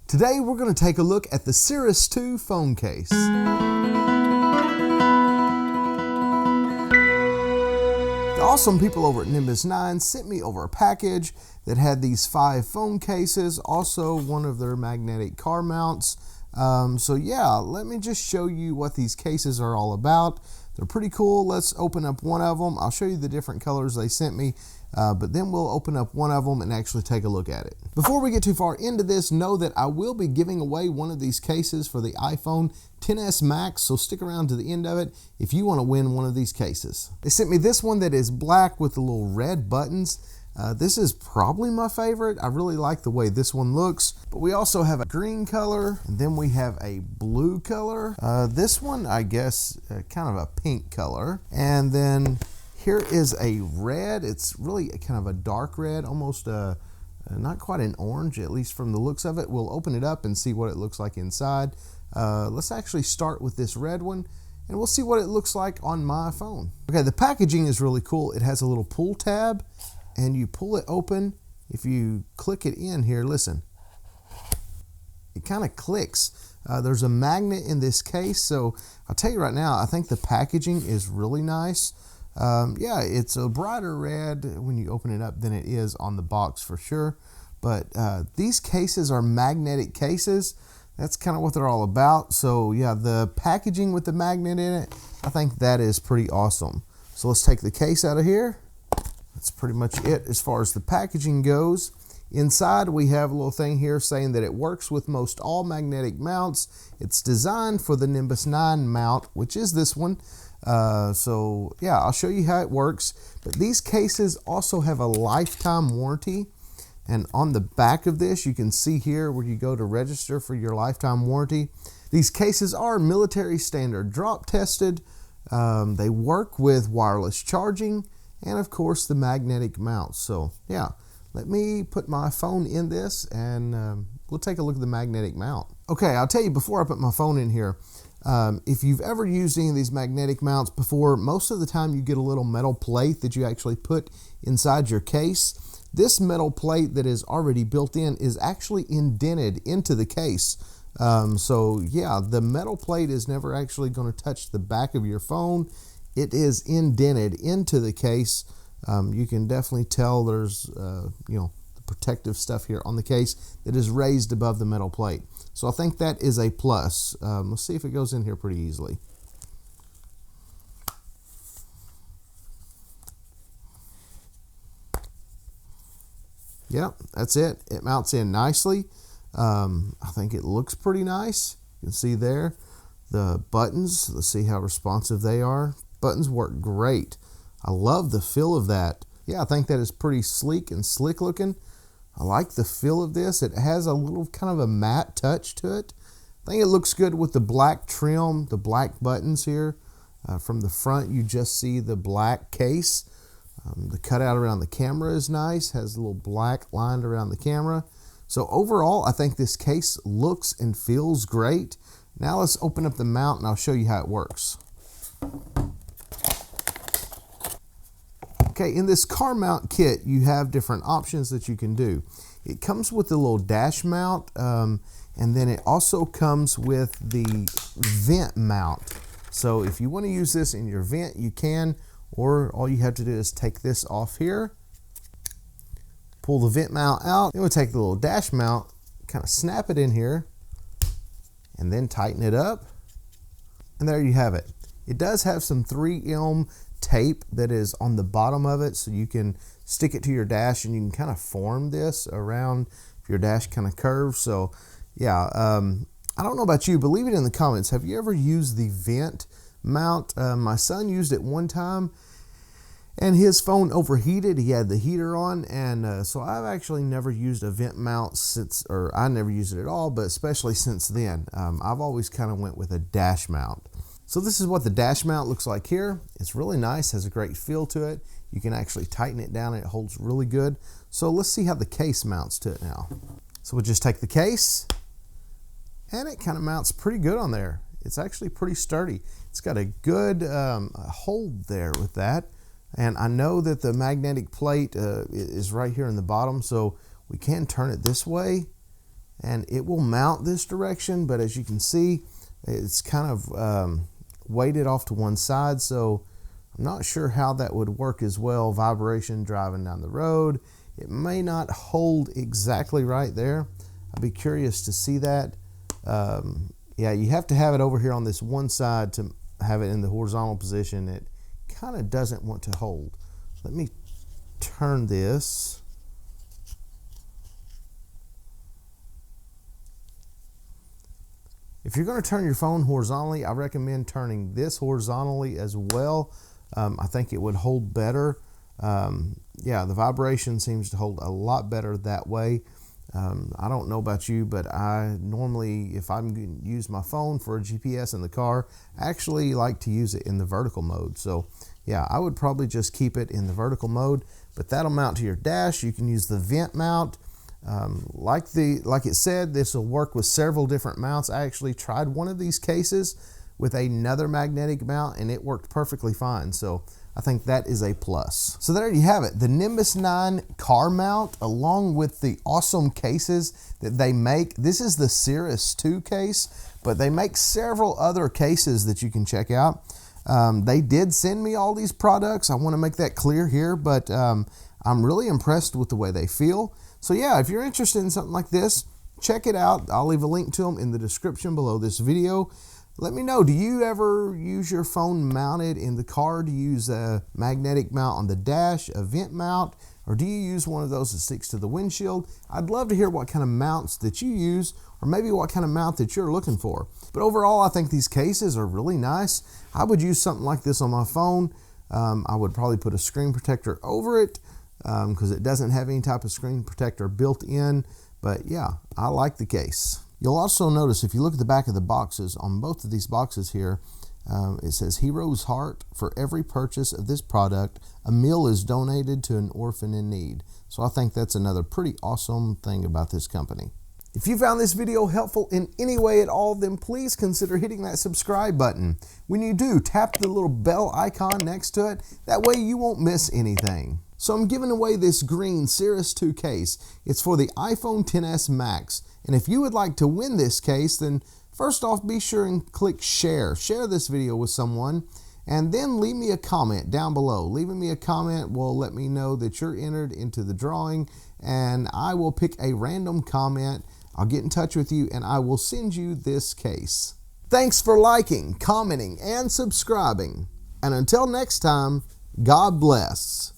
Today we're going to take a look at the Cirrus 2 phone case. The awesome people over at Nimbus 9 sent me over a package that had these 5 phone cases, also one of their magnetic car mounts. So yeah, let me just show you what these cases are all about. They're pretty cool. Let's open up one of them. I'll show you the different colors they sent me, but then we'll open up one of them and actually take a look at it. Before we get too far into this, know that I will be giving away one of these cases for the iPhone XS Max, so stick around to the end of it if you want to win one of these cases. They sent me this one that is black with the little red buttons. This is probably my favorite. I really like the way this one looks, but we also have a green color, and then we have a blue color. This one, I guess, kind of a pink color. And then here is a red. It's really kind of a dark red, almost not quite an orange, at least from the looks of it. We'll open it up and see what it looks like inside. Let's actually start with this red one, and we'll see what it looks like on my phone. Okay, the packaging is really cool. It has a little pull tab, and you pull it open. If you click it in here, listen, it kind of clicks. There's a magnet in this case, so I'll tell you right now, I think the packaging is really nice. Yeah, it's a brighter red when you open it up than it is on the box for sure. But these cases are magnetic cases. That's kind of what they're all about. So yeah, the packaging with the magnet in it, I think that is pretty awesome. So let's take the case out of here. That's pretty much it as far as the packaging goes. Inside we have a little thing here saying that it works with most all magnetic mounts. It's designed for the Nimbus 9 mount, which is this one. So yeah, I'll show you how it works. But these cases also have a lifetime warranty. And on the back of this, you can see here where you go to register for your lifetime warranty. These cases are military standard drop tested. They work with wireless charging, and of course the magnetic mount. So yeah, let me put my phone in this and we'll take a look at the magnetic mount. Okay, I'll tell you before I put my phone in here, if you've ever used any of these magnetic mounts before, most of the time you get a little metal plate that you actually put inside your case. This metal plate that is already built in is actually indented into the case. So yeah, the metal plate is never actually going to touch the back of your phone. It is indented into the case. You can definitely tell there's the protective stuff here on the case that is raised above the metal plate. So I think that is a plus. Let's see if it goes in here pretty easily. Yep, that's it. It mounts in nicely. I think it looks pretty nice. You can see there the buttons. Let's see how responsive they are. Buttons work great. I love the feel of that. Yeah, I think that is pretty sleek and slick looking. I like the feel of this. It has a little kind of a matte touch to it. I think it looks good with the black trim, the black buttons here. From the front, you just see the black case. The cutout around the camera is nice, has a little black lined around the camera. So overall, I think this case looks and feels great. Now let's open up the mount and I'll show you how it works. Okay, in this car mount kit, you have different options that you can do. It comes with the little dash mount, and then it also comes with the vent mount. So if you want to use this in your vent, you can, or all you have to do is take this off here, pull the vent mount out, then we'll take the little dash mount, kind of snap it in here, and then tighten it up, and there you have it. It does have some 3M tape that is on the bottom of it, so you can stick it to your dash and you can kind of form this around if your dash kind of curves. So yeah, I don't know about you, but leave it in the comments. Have you ever used the vent mount? My son used it one time and his phone overheated. He had the heater on, and so I've actually never used a vent mount since, or I never used it at all, but especially since then. I've always kind of went with a dash mount. So this is what the dash mount looks like here. It's really nice, has a great feel to it. You can actually tighten it down and it holds really good. So let's see how the case mounts to it now. So we'll just take the case, and it kind of mounts pretty good on there. It's actually pretty sturdy. It's got a good hold there with that. And I know that the magnetic plate is right here in the bottom, so we can turn it this way and it will mount this direction, but as you can see, it's kind of weighted off to one side, so I'm not sure how that would work as well. Vibration driving down the road, it may not hold exactly right there. I'd be curious to see that. Yeah, you have to have it over here on this one side to have it in the horizontal position. It kind of doesn't want to hold. Let me turn this. If you're going to turn your phone horizontally, I recommend turning this horizontally as well. I think it would hold better. Yeah, the vibration seems to hold a lot better that way. I don't know about you, but I normally, if I'm going to use my phone for a GPS in the car, I actually like to use it in the vertical mode. So yeah, I would probably just keep it in the vertical mode, but that'll mount to your dash. You can use the vent mount. Like it said, this will work with several different mounts. I actually tried one of these cases with another magnetic mount and it worked perfectly fine. So I think that is a plus. So there you have it, the Nimbus 9 car mount along with the awesome cases that they make. This is the Cirrus 2 case, but they make several other cases that you can check out. They did send me all these products. I want to make that clear here, but I'm really impressed with the way they feel. So yeah, if you're interested in something like this, check it out. I'll leave a link to them in the description below this video. Let me know, do you ever use your phone mounted in the car? Do you use a magnetic mount on the dash, a vent mount, or do you use one of those that sticks to the windshield? I'd love to hear what kind of mounts that you use, or maybe what kind of mount that you're looking for. But overall, I think these cases are really nice. I would use something like this on my phone. I would probably put a screen protector over it because it doesn't have any type of screen protector built in. But yeah, I like the case. You'll also notice if you look at the back of the boxes, on both of these boxes here, it says Hero's Heart. For every purchase of this product, a meal is donated to an orphan in need. So I think that's another pretty awesome thing about this company. If you found this video helpful in any way at all, then please consider hitting that subscribe button. When you do, tap the little bell icon next to it. That way you won't miss anything. So I'm giving away this green Cirrus 2 case. It's for the iPhone XS Max. And if you would like to win this case, then first off, be sure and click share. Share this video with someone, and then leave me a comment down below. Leaving me a comment will let me know that you're entered into the drawing, and I will pick a random comment. I'll get in touch with you, and I will send you this case. Thanks for liking, commenting, and subscribing. And until next time, God bless.